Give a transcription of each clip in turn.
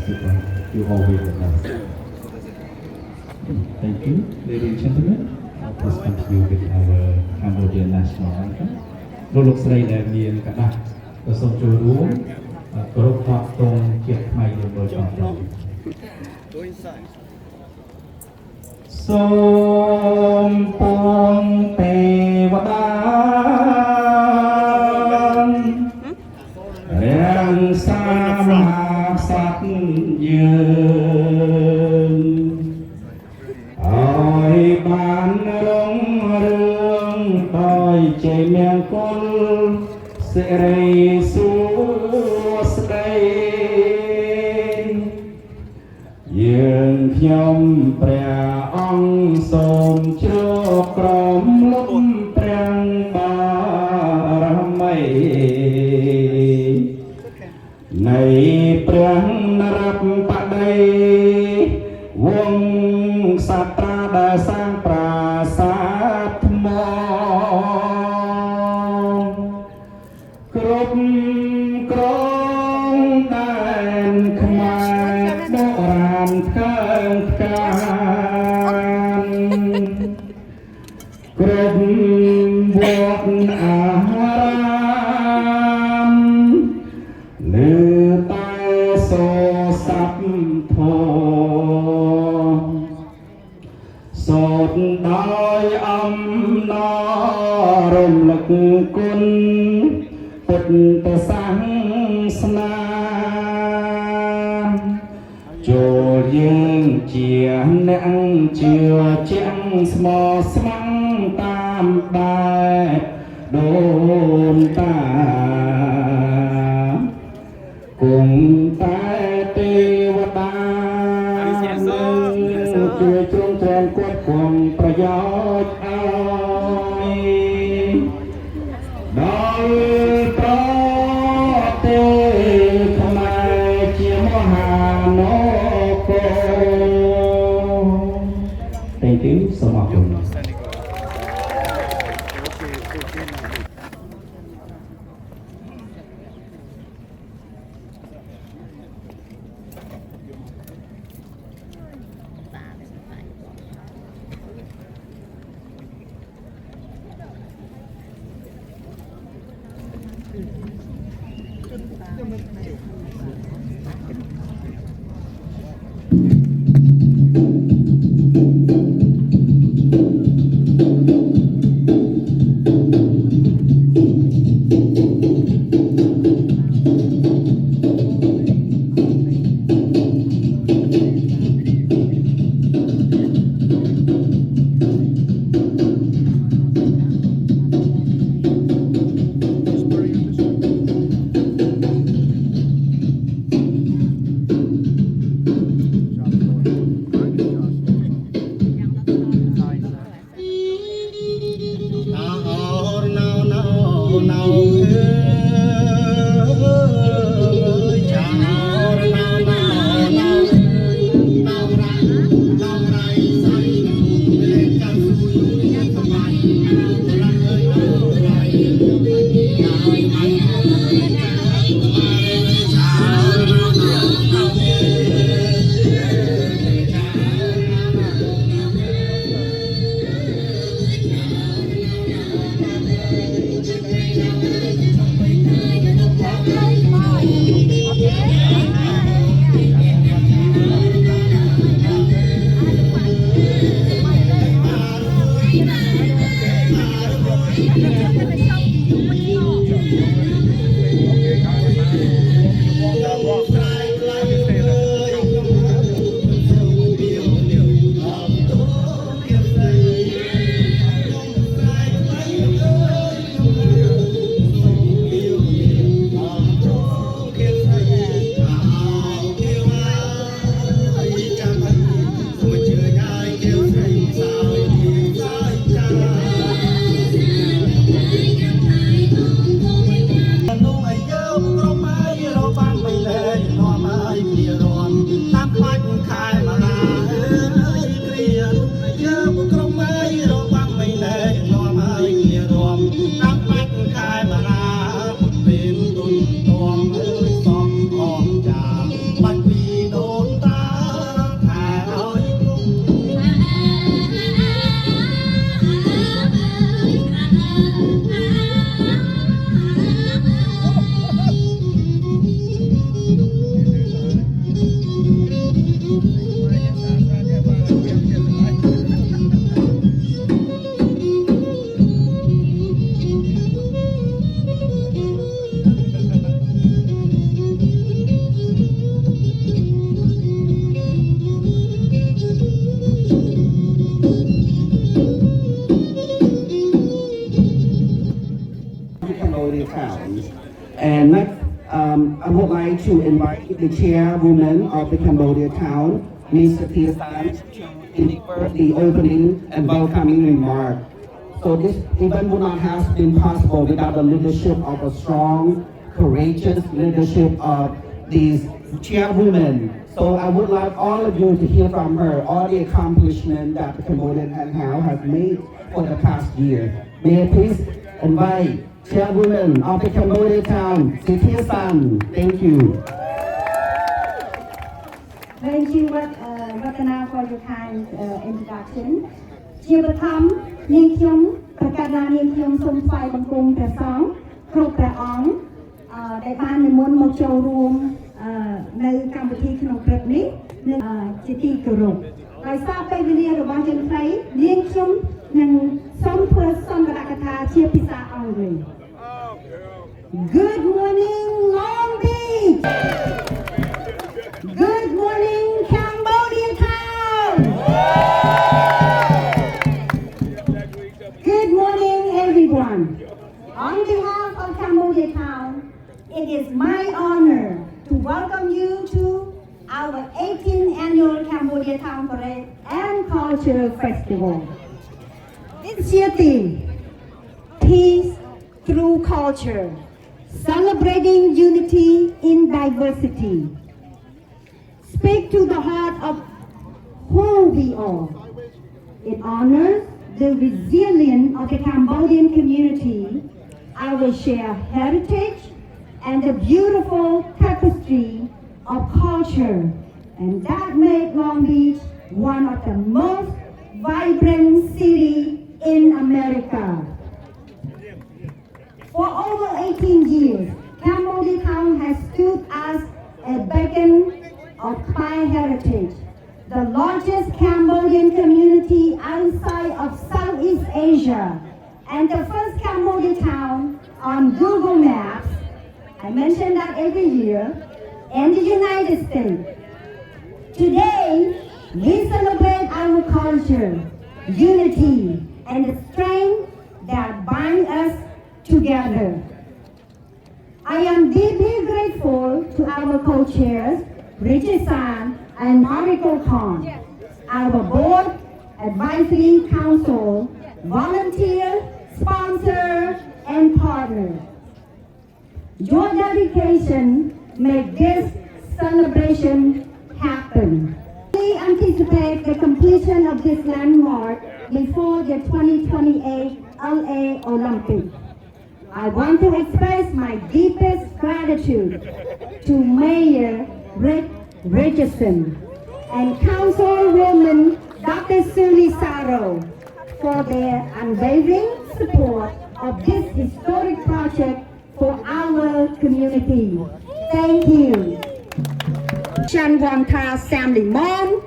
because you always with us. Thank you, ladies and gentlemen. Please continue with our Cambodian national anthem. លោកស្រីដែលមានកណ្ដាស់ក៏សូមចូលរួមគោរពថ្វាយបង្គំជាតិខ្មែរយើងដូចតទៅសូមពងទេវតារាំងសាមហាក្សត្រយើងឲ្យបានរុងរឿងដោយជ័យមង្គលសិរីសួស្តីយើងខ្ញុំព្រះអង្គសូមជ្រកក្រមលំព្រះបារមីនៃព្រះនរបតីវង្សត្រាដែលសាងប្រាសាទថ្មគ្រប់គ្រងដែនខ្មែរបុរាណកើងកានគ្រប់វត្តអារាមលើតែសូរស័ព្ទធម៌សូត្រដោយអំណររំលឹកគុណពុទ្ធសាសនាចូលយើងជាអ្នកជឿជាក់ស្មោះស្ម័គ្រតាមបែបដូនតាគង់តែទេវតាជួយជ្រោមជ្រែងគាត់គង់ប្រយោជន៍ឲ្យដោយប្រទេសខ្មែរជាមហានគរ Thank you សូមអរគុណ would like to invite the chairwoman of the Cambodia town, Ms. Tia San, to deliver the opening and welcoming remark. So this event would not have been possible without the leadership of a strong, courageous leadership of these chairwomen. So I would like all of you to hear from her all the accomplishment that the Cambodian Handheld has made for the past year. May I please invite Chairwoman of the Cambodia town, Tia San. Thank you. Thank you, Ratana, for your kind introduction. ជាបឋមនាងខ្ញុំប្រកាសថានាងខ្ញុំសូមថ្វាយបង្គំព្រះសង្ឃគ្រប់ព្រះអង្គដែលបាននិមន្តមកចូលរួមនៅកម្មវិធីក្នុងព្រឹកនេះនិងជាទីគោរពដោយសារពេលវេលារបស់យើងស្រីនាងខ្ញុំនឹងសូមធ្វើសំក្រាកថាជាភាសាអង់គ្លេស Good morning Long Beach Good morning Cambodia town Good morning everyone On behalf of Cambodia town it is my honor to welcome you to our 18th annual Cambodia Town Parade and Cultural Festival. This year's theme, Peace Through Culture, celebrating unity in diversity. Speak to the heart of who we are. It honors the resilience of the Cambodian community, our shared heritage, and the beautiful tapestry of culture, and that made Long Beach one of the most vibrant cities in America. For over 18 years, Cambodia Town has stood as a beacon of Khmer heritage, the largest Cambodian community outside of Southeast Asia, and the first Cambodia town on Google Maps. I mention that every year, in the United States. Today, we celebrate our culture, unity, and the strength that bind us together. I am deeply grateful to our co-chairs, Richard San and Mariko Khan, our board, advisory council, volunteers, sponsors, and partners. Your dedication make this celebration happen. We anticipate the completion of this landmark before the 2028 LA Olympics. I want to express my deepest gratitude to Mayor Rick Richardson and Councilwoman Dr. Suli Saro for their unwavering support of this historic project for our community. Thank you. Chanwanta Sam Limon,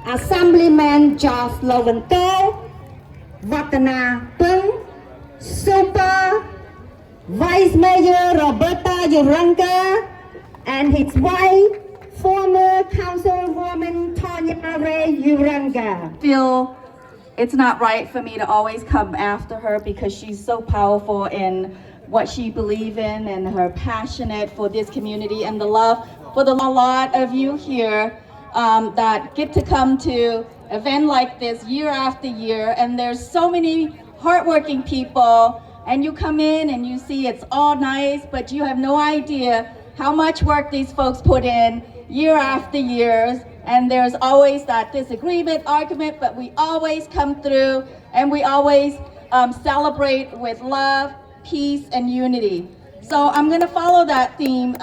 Assemblyman Josh Lowenthal, Vatana Pung, Super Vice Mayor Roberta Uranga, and his wife, former Councilwoman Tanya Ray Uranga. Feel it's not right for me to always come after her because she's so powerful in what she believes in and her passionate for this community and the love for the lot of you here that get to come to event like this year after year, and there's so many hardworking people, and you come in and you see it's all nice, but you have no idea how much work these folks put in year after years, and there's always that disagreement, argument, but we always come through and we always celebrate with love, peace, and unity. So I'm going to follow that theme,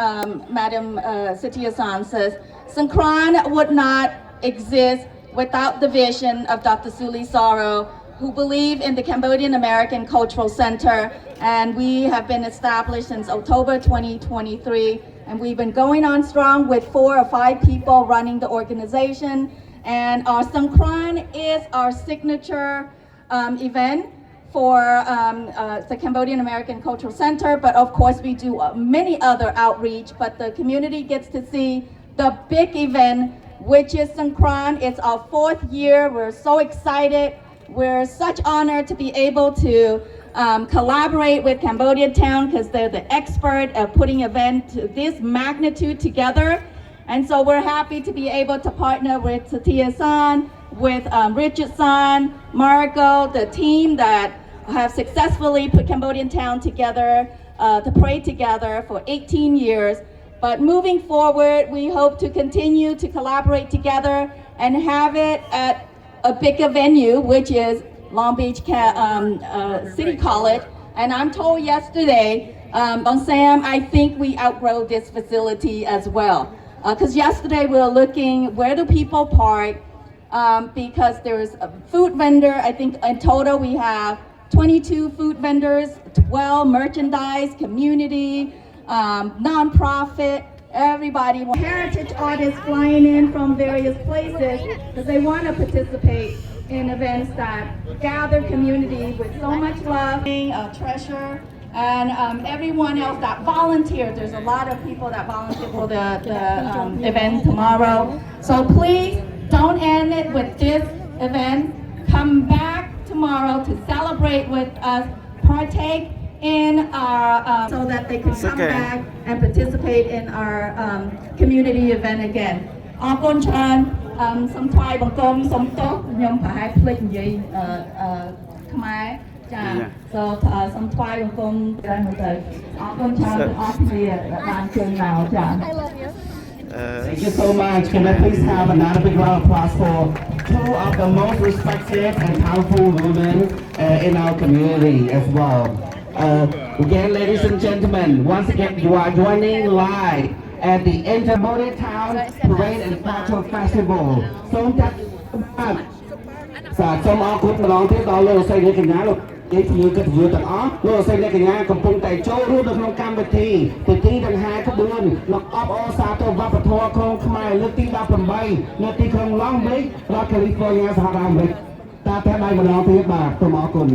Madam Satya-san says. Songkran would not exist without the vision of Dr. Suli Saro, who believe in the Cambodian American Cultural Center, and we have been established since October 2023, and we've been going on strong with 4 or 5 people running the organization, and our Songkran is our signature event for the Cambodian American Cultural Center, but of course we do many other outreach, but the community gets to see the big event, which is Songkran. It's our 4th year. We're so excited. We're such honored to be able to collaborate with Cambodian Town because they're the expert at putting event to this magnitude together. And so we're happy to be able to partner with Satia San, with Richard San, Margot, the team that have successfully put Cambodian Town together to pray together for 18 years. But moving forward, we hope to continue to collaborate together and have it at a bigger venue, which is Long Beach City College. And I'm told yesterday, on Sam, I think we outgrow this facility as well. Because yesterday we were looking, where do people park? Because there's a food vendor. I think in total we have 22 food vendors, 12 merchandise, community, non-profit, everybody. Heritage artists flying in from various places because they want to participate in events that gather community with so much love, treasure, and everyone else that volunteered. There's a lot of people that volunteer for the event tomorrow. So please don't end it with this event. Come back tomorrow to celebrate with us, partake in our, so that they can come back and participate in our community event again. អរគុណច្រើនសូមថ្វាយបង្គំសូមទោសខ្ញុំប្រហែលភ្លេចនិយាយខ្មែរចា so សូមថ្វាយបង្គំច្រើនទៅអរគុណច្រើនអស់គ្នាដែលបានជួយមកចា Thank you so much. Can I please have another big round of applause for two of the most respected and powerful women in our community as well. Again, ladies and gentlemen, once again, you are joining live at the Cambodian Town Parade and Photo Festival. So that, សូមអរគុណម្ដងទៀតដល់លោកស្រីអ្នកកញ្ញាលោកនិយាយពីកិត្តិយសទាំងអស់លោកស្រីអ្នកកញ្ញាកំពុងតែចូលរួមនៅក្នុងកម្មវិធីពិធីដង្ហែក្បួនលោកអបអរសាទរវប្បធម៌ក្នុងខ្មែរលើកទី18នៅទីក្រុង Long Beach រដ្ឋ California សហរដ្ឋអាមេរិកតាតែដៃម្ដងទៀតបាទសូមអរគុណ